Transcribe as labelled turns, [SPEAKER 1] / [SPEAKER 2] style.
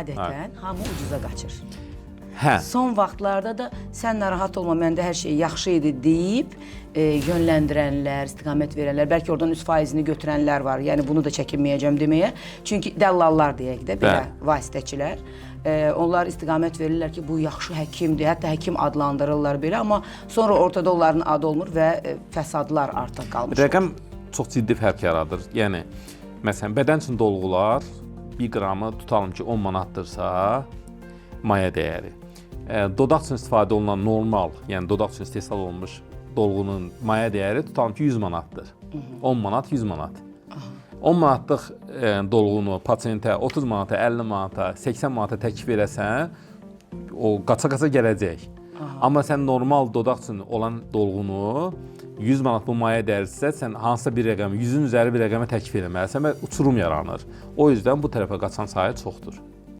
[SPEAKER 1] adətən hamı ucuza qaçır.
[SPEAKER 2] Hə.
[SPEAKER 1] Son vaxtlarda da sən narahat olma, məndə hər şey yaxşı idi deyib yönləndirənlər, istiqamət verənlər, bəlkə oradan 3%-ni götürənlər var. Yəni bunu da çəkinməyəcəm deməyə. Çünki dəllallar deyək də, belə vasitəçilər. Onlar istiqamət verirlər ki, bu yaxşı həkimdir, hətta həkim adlandırırlar belə, amma sonra ortada onların adı olmur və fəsadlar artıq qalmış.
[SPEAKER 2] Rəqəm çox ciddi fərq yaradır. Yəni, məsələn, bədən üçün dolğular 1 qramı tutalım ki, 10 manatdırsa, maya dəyəri. Dodaq üçün istifadə olunan normal, yəni dodaq üçün istehsal olunmuş dolğunun maya dəyəri tutalım ki, 100 manatdır. 10 manat, 100 manat. 10 manatlıq dolğunu pasiyentə 30 manata, 50 manata, 80 manata təklif verəsən, o qaça-qaça gələcək. Amma sən normal dodaq üçün olan dolğunu 100 manat bu maya dəyərsə, sən hansısa bir rəqəmi, 100-ün üzəri bir rəqəmə təklif eləməlisən və uçurum yaranır. O yüzden bu tərəfə qaçan sayı çoxdur.